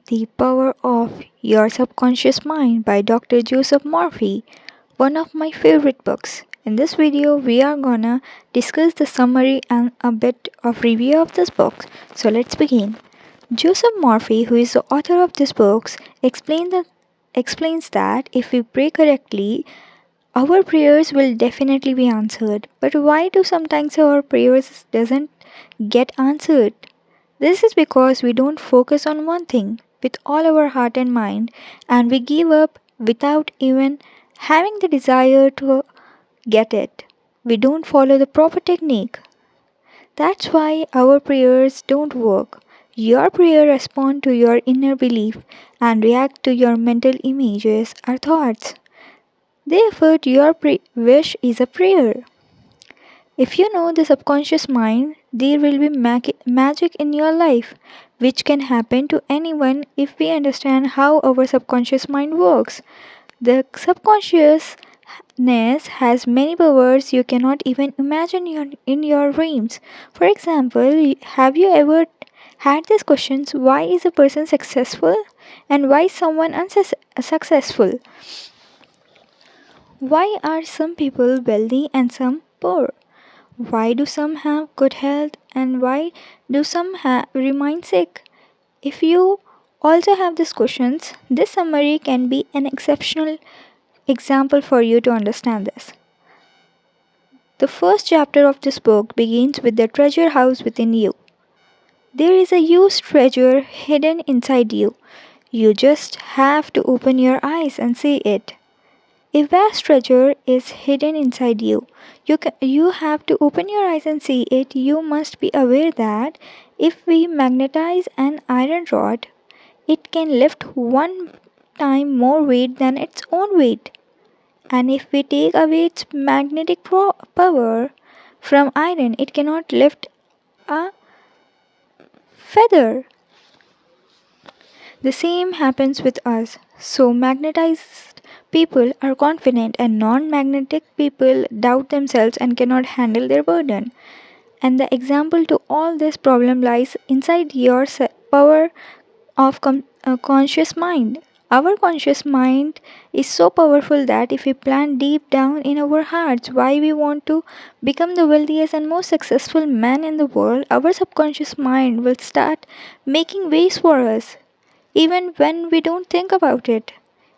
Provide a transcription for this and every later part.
The Power of Your Subconscious Mind by Dr. Joseph Murphy, one of my favorite books. In this video, we are gonna discuss the summary and a bit of review of this book. So let's begin. Joseph Murphy, who is the author of this book, explains that if we pray correctly, our prayers will definitely be answered. But why do sometimes our prayers doesn't get answered? This is because we don't focus on one thing with all our heart and mind, and we give up without even having the desire to get it. We don't follow the proper technique. That's why our prayers don't work. Your prayer responds to your inner belief and react to your mental images or thoughts. Therefore, your wish is a prayer. If you know the subconscious mind, there will be magic in your life, which can happen to anyone if we understand how our subconscious mind works. The subconsciousness has many powers you cannot even imagine in your dreams. For example, have you ever had these questions: why is a person successful and why is someone unsuccessful? Why are some people wealthy and some poor? Why do some have good health and why do some remain sick? If you also have these questions, this summary can be an exceptional example for you to understand this. The first chapter of this book begins with the treasure house within you. There is a huge treasure hidden inside you. You just have to open your eyes and see it. A vast treasure is hidden inside you. You have to open your eyes and see it. You must be aware that if we magnetize an iron rod, it can lift one time more weight than its own weight. And if we take away its magnetic power from iron, it cannot lift a feather. The same happens with us. So, magnetized people are confident, and non magnetic people doubt themselves and cannot handle their burden. And the example to all this problem lies inside your power of conscious mind. Our conscious mind is so powerful that if we plant deep down in our hearts why we want to become the wealthiest and most successful man in the world, our subconscious mind will start making ways for us even when we don't think about it.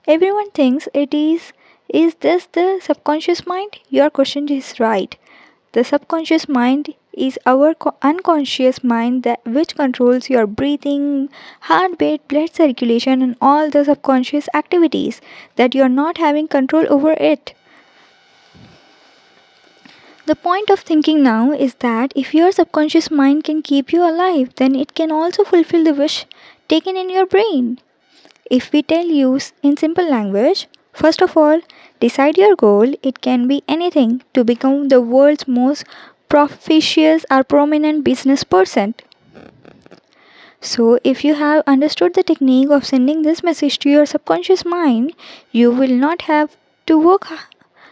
Everyone thinks it is this the subconscious mind? Your question is right. The subconscious mind is our unconscious mind that which controls your breathing, heartbeat, blood circulation and all the subconscious activities that you're not having control over it. The point of thinking now is that if your subconscious mind can keep you alive, then it can also fulfill the wish taken in your brain. If we tell you in simple language, first of all, decide your goal. It can be anything to become the world's most profitious or prominent business person. So, if you have understood the technique of sending this message to your subconscious mind, you will not have to work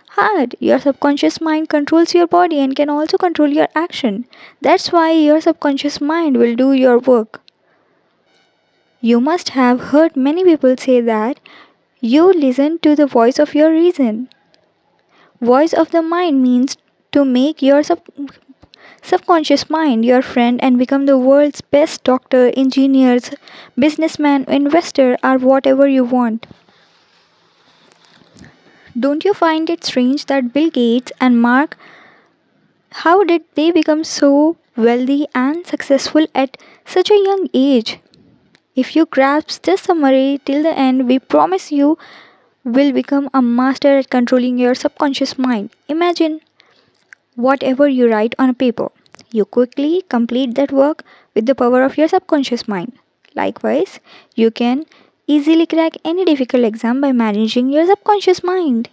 hard. Your subconscious mind controls your body and can also control your action. That's why your subconscious mind will do your work. You must have heard many people say that you listen to the voice of your reason. Voice of the mind means to make your subconscious mind your friend and become the world's best doctor, engineers, businessman, investor, or whatever you want. Don't you find it strange that Bill Gates and Mark, how did they become so wealthy and successful at such a young age? If you grasp this summary till the end, we promise you will become a master at controlling your subconscious mind. Imagine whatever you write on a paper. You quickly complete that work with the power of your subconscious mind. Likewise, you can easily crack any difficult exam by managing your subconscious mind.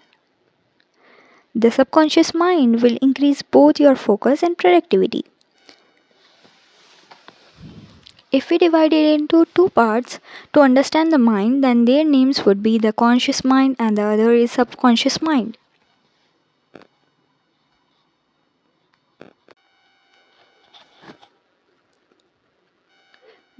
The subconscious mind will increase both your focus and productivity. If we divide it into two parts to understand the mind, then their names would be the conscious mind and the other is subconscious mind.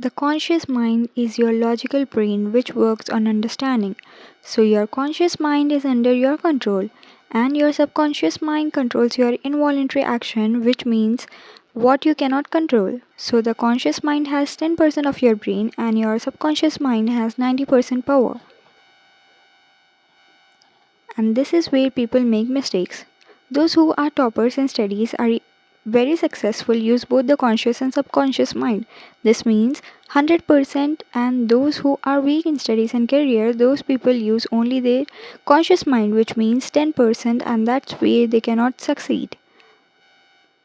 The conscious mind is your logical brain which works on understanding. So, your conscious mind is under your control, and your subconscious mind controls your involuntary action, which means what you cannot control. So, the conscious mind has 10% of your brain, and your subconscious mind has 90% power. And this is where people make mistakes. Those who are toppers in studies are very successful use both the conscious and subconscious mind. This means 100%, and those who are weak in studies and career, those people use only their conscious mind, which means 10%, and that's where they cannot succeed.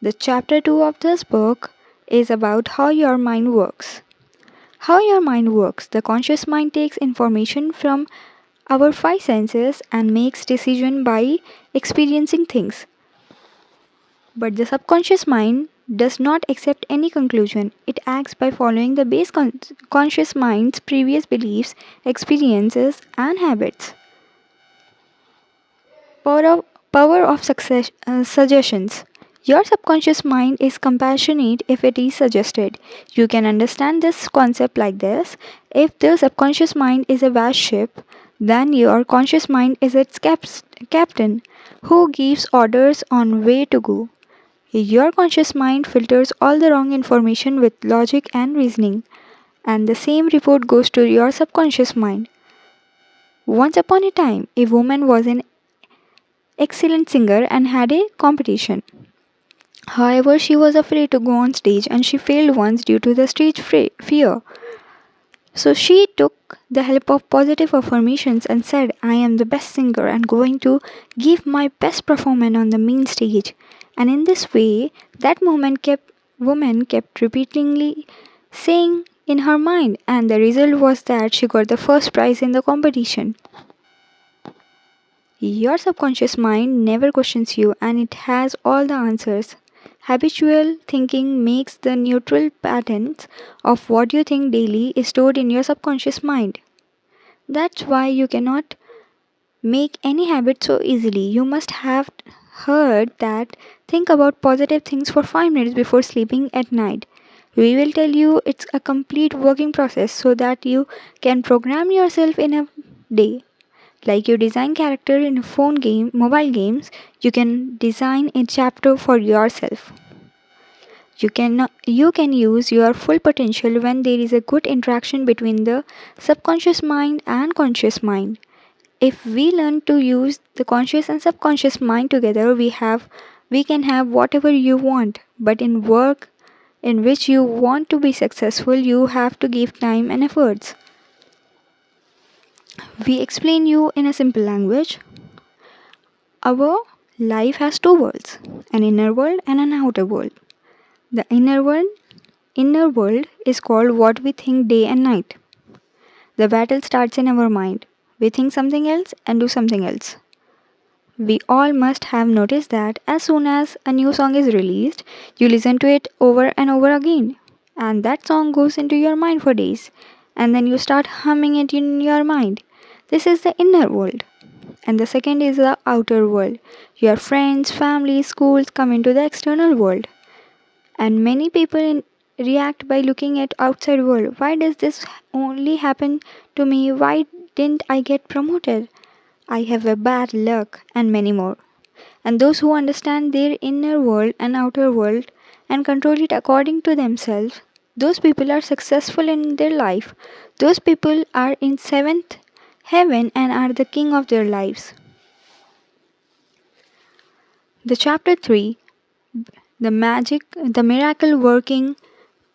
The chapter 2 of this book is about how your mind works. How your mind works. The conscious mind takes information from our five senses and makes decision by experiencing things. But the subconscious mind does not accept any conclusion. It acts by following the base conscious mind's previous beliefs, experiences, and habits. Power of suggestions. Your subconscious mind is compassionate if it is suggested. You can understand this concept like this. If the subconscious mind is a vast ship, then your conscious mind is its captain who gives orders on where to go. Your conscious mind filters all the wrong information with logic and reasoning, and the same report goes to your subconscious mind. Once upon a time, a woman was an excellent singer and had a competition. However, she was afraid to go on stage and she failed once due to the stage fear. So she took the help of positive affirmations and said, I am the best singer and going to give my best performance on the main stage. And in this way, that woman kept repeatedly saying in her mind, and the result was that she got the first prize in the competition. Your subconscious mind never questions you and it has all the answers. Habitual thinking makes the neutral patterns of what you think daily is stored in your subconscious mind. That's why you cannot make any habit so easily. You must have heard that think about positive things for 5 minutes before sleeping at night. We will tell you it's a complete working process so that you can program yourself in a day. Like you design character in a mobile games, you can design a chapter for yourself. You can use your full potential when there is a good interaction between the subconscious mind and conscious mind. If we learn to use the conscious and subconscious mind together, we can have whatever you want. But in work in which you want to be successful, you have to give time and efforts. We explain you in a simple language. Our life has two worlds, an inner world and an outer world. The inner world is called what we think day and night. The battle starts in our mind. We think something else and do something else. We all must have noticed that as soon as a new song is released, you listen to it over and over again. And that song goes into your mind for days. And then you start humming it in your mind. This is the inner world. And the second is the outer world. Your friends, family, schools come into the external world. And many people react by looking at outside world. Why does this only happen to me? Why didn't I get promoted? I have a bad luck and many more. And those who understand their inner world and outer world and control it according to themselves, those people are successful in their life. Those people are in seventh heaven and are the king of their lives. The chapter 3, the miracle working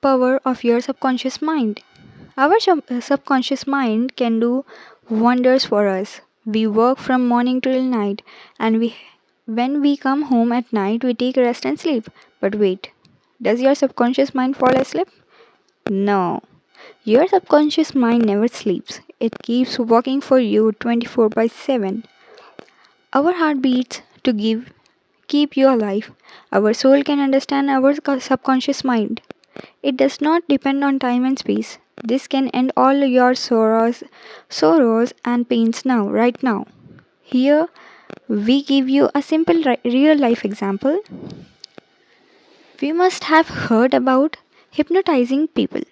power of your subconscious mind. Our subconscious mind can do wonders for us. We work from morning till night, and when we come home at night, we take rest and sleep. But wait, does your subconscious mind fall asleep? No. Your subconscious mind never sleeps. It keeps working for you 24 by 7. Our heart beats to keep you alive. Our soul can understand our subconscious mind. It does not depend on time and space. This can end all your sorrows and pains now, right now. Here we give you a simple real life example. We must have heard about hypnotizing people.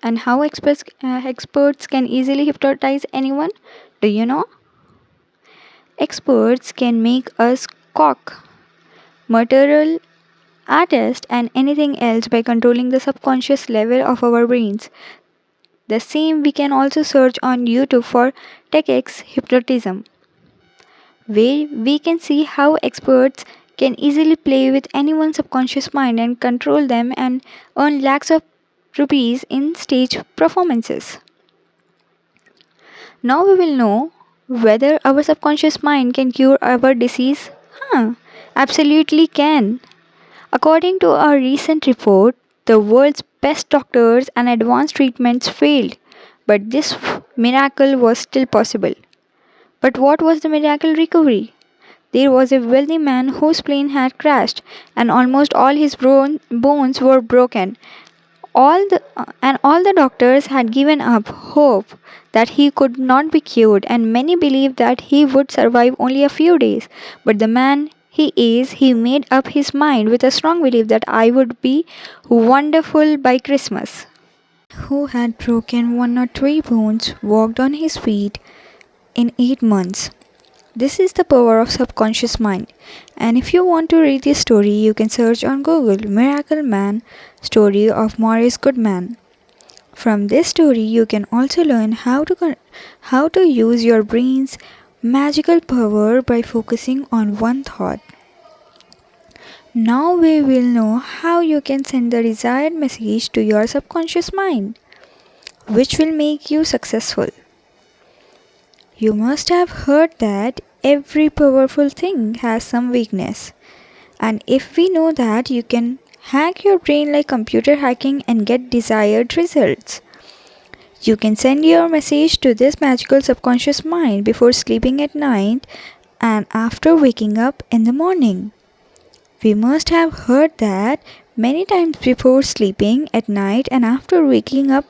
and how experts can easily hypnotize anyone? Do you know? Experts can make us cock, material artist, and anything else by controlling the subconscious level of our brains. The same we can also search on YouTube for TechX hypnotism, where we can see how experts can easily play with anyone's subconscious mind and control them and earn lakhs of rupees in stage performances. Now we will know whether our subconscious mind can cure our disease. Huh, absolutely can. According to a recent report, the world's best doctors and advanced treatments failed, but this miracle was still possible. But what was the miracle recovery? There was a wealthy man whose plane had crashed and almost all his bones were broken. All the doctors had given up hope that he could not be cured, and many believed that he would survive only a few days. But the man he made up his mind with a strong belief that I would be wonderful by Christmas. Who had broken one or three bones walked on his feet in 8 months. This is the power of subconscious mind. And if you want to read this story, you can search on Google Miracle Man Story of Maurice Goodman. From this story, you can also learn how to use your brain's magical power by focusing on one thought. Now we will know how you can send the desired message to your subconscious mind, which will make you successful. You must have heard that every powerful thing has some weakness. And if we know that, you can hack your brain like computer hacking and get desired results. You can send your message to this magical subconscious mind before sleeping at night and after waking up in the morning. We must have heard that many times before sleeping at night and after waking up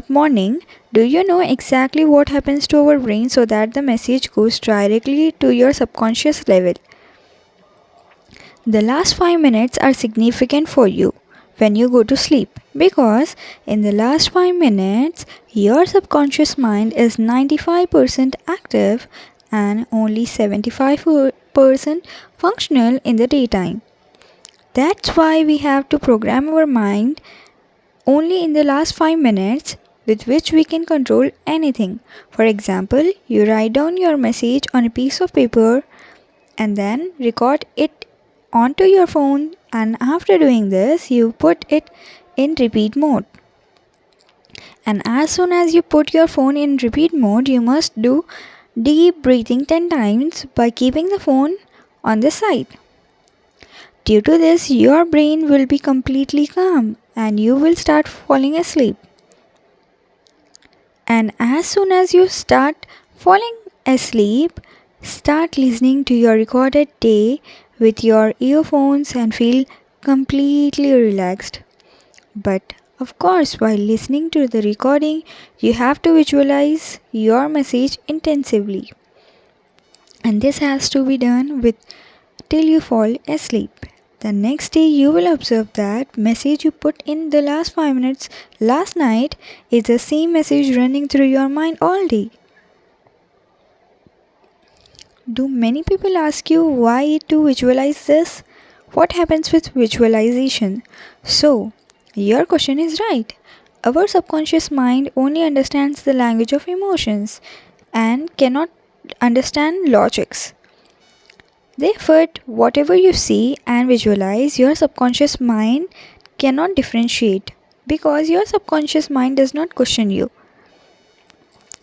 morning. Do you know exactly what happens to our brain so that the message goes directly to your subconscious level? The last 5 minutes are significant for you when you go to sleep because in the last 5 minutes your subconscious mind is 95% active and only 75% functional in the daytime. That's why we have to program our mind only in the last 5 minutes with which we can control anything. For example, you write down your message on a piece of paper and then record it onto your phone, and after doing this you put it in repeat mode. And as soon as you put your phone in repeat mode, you must do deep breathing 10 times by keeping the phone on the side. Due to this, your brain will be completely calm and you will start falling asleep. And as soon as you start falling asleep, start listening to your recorded day with your earphones and feel completely relaxed. But of course, while listening to the recording, you have to visualize your message intensively. And this has to be done with till you fall asleep. The next day you will observe that message you put in the last 5 minutes last night is the same message running through your mind all day. Do many people ask you why to visualize this? What happens with visualization? So, your question is right. Our subconscious mind only understands the language of emotions and cannot understand logics. Therefore, whatever you see and visualize, your subconscious mind cannot differentiate because your subconscious mind does not question you.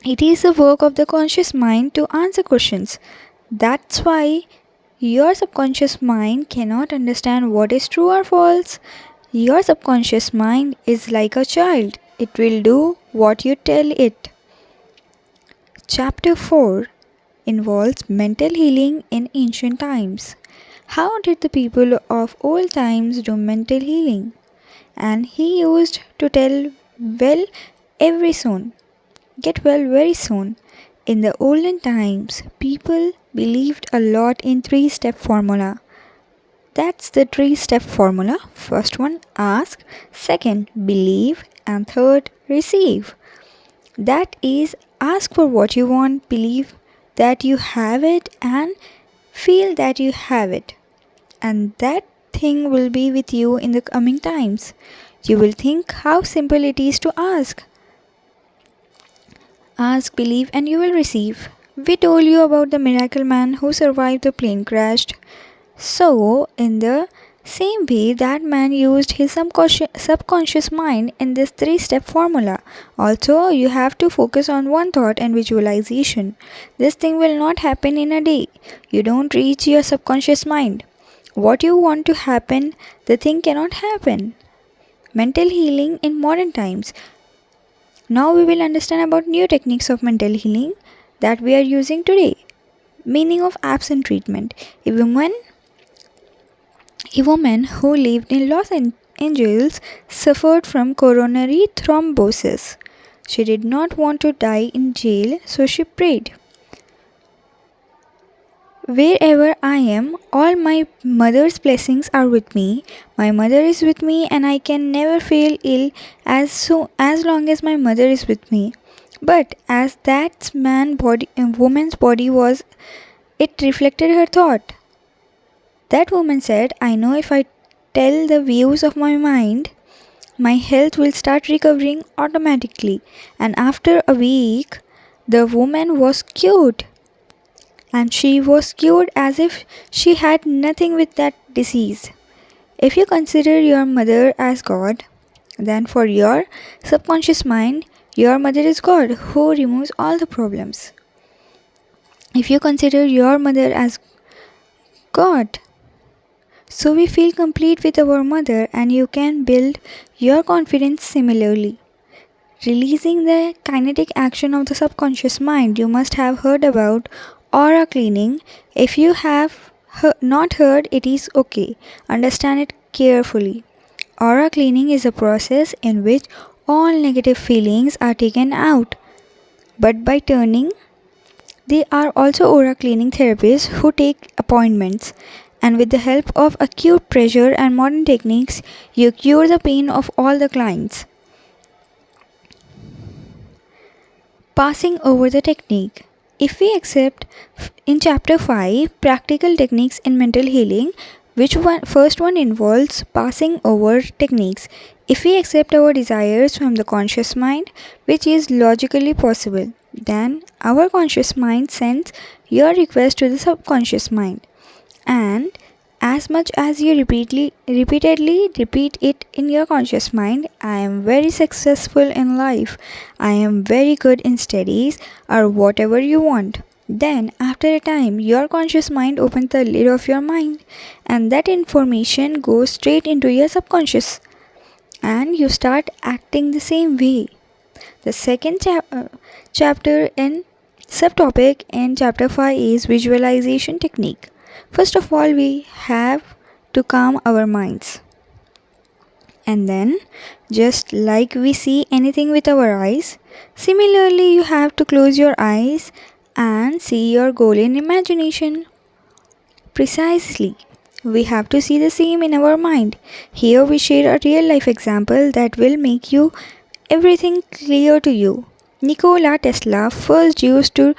It is the work of the conscious mind to answer questions. That's why your subconscious mind cannot understand what is true or false. Your subconscious mind is like a child. It will do what you tell it. Chapter 4 involves mental healing in ancient times. How did the people of old times do mental healing? And he used to tell well every soon. Get well very soon. In the olden times, people believed a lot in 3-step formula. That's the 3-step formula. First one, ask. Second, believe. And third, receive. That is, ask for what you want, believe that you have it, and feel that you have it. And that thing will be with you in the coming times. You will think how simple it is to ask. Ask, believe, and you will receive. We told you about the miracle man who survived the plane crash. So, in the same way, that man used his subconscious mind in this 3-step formula. Also, you have to focus on one thought and visualization. This thing will not happen in a day. You don't reach your subconscious mind. What you want to happen, the thing cannot happen. Mental healing in modern times. Now we will understand about new techniques of mental healing that we are using today. Meaning of absent treatment. A woman who lived in Los Angeles suffered from coronary thrombosis. She did not want to die in jail, so she prayed. Wherever I am, all my mother's blessings are with me. My mother is with me, and I can never feel ill as long as my mother is with me. But as that woman's body was, it reflected her thought. That woman said, I know if I tell the views of my mind, my health will start recovering automatically. And after a week, the woman was cured. And she was cured as if she had nothing with that disease. If you consider your mother as God, then for your subconscious mind, your mother is God who removes all the problems. If you consider your mother as God, so we feel complete with our mother, and you can build your confidence similarly. Releasing the kinetic action of the subconscious mind, you must have heard about aura cleaning. If you have not heard, it is okay. Understand it carefully. Aura cleaning is a process in which all negative feelings are taken out. But by turning, they are also aura cleaning therapists who take appointments. And with the help of acute pressure and modern techniques, you cure the pain of all the clients. Passing over the technique. If we accept in chapter 5 practical techniques in mental healing, first one involves passing over techniques. If we accept our desires from the conscious mind, which is logically possible, then our conscious mind sends your request to the subconscious mind. And as much as you repeatedly repeat it in your conscious mind, I am very successful in life, I am very good in studies, or whatever you want, then after a time your conscious mind opens the lid of your mind, and that information goes straight into your subconscious, and you start acting the same way. The second chapter and subtopic in chapter 5 is visualization technique. First of all, we have to calm our minds. And then, just like we see anything with our eyes, similarly you have to close your eyes and see your goal in imagination. Precisely. We have to see the same in our mind. Here we share a real life example that will make everything clear to you. Nikola Tesla first used to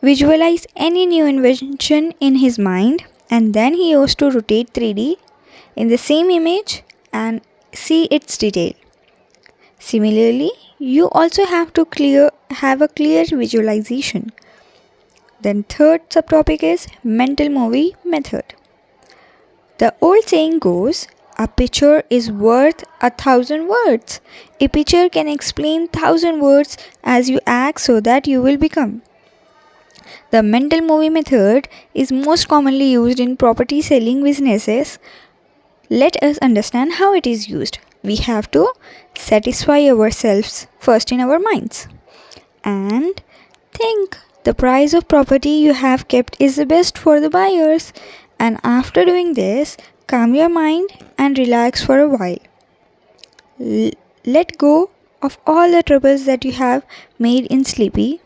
visualize any new invention in his mind, and then he used to rotate 3D in the same image and see its detail. Similarly, you also have to have a clear visualization. Then third subtopic is mental movie method. The old saying goes, a picture is worth 1,000 words. A picture can explain 1,000 words as you act so that you will become. The mental movie method is most commonly used in property selling businesses. Let us understand how it is used. We have to satisfy ourselves first in our minds and think the price of property you have kept is the best for the buyers. And after doing this, calm your mind and relax for a while. Let go of all the troubles that you have made me sleepy.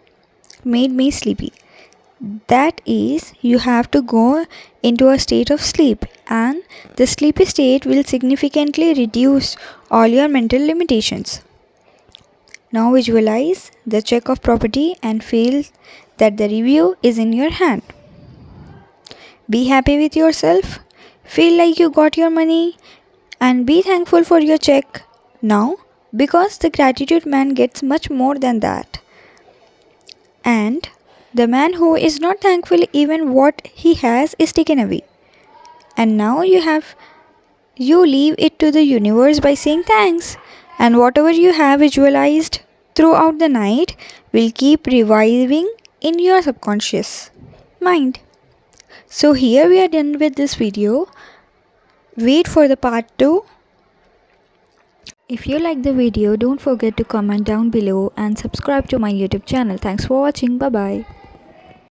That is, you have to go into a state of sleep, and the sleepy state will significantly reduce all your mental limitations. Now visualize the check of property and feel that the review is in your hand. Be happy with yourself, feel like you got your money, and be thankful for your check now, because the gratitude man gets much more than that. And the man who is not thankful, even what he has is taken away. And now you leave it to the universe by saying thanks. And whatever you have visualized throughout the night will keep reviving in your subconscious mind. So here we are done with this video. Wait for the part 2. If you like the video, don't forget to comment down below and subscribe to my YouTube channel. Thanks for watching. Bye bye.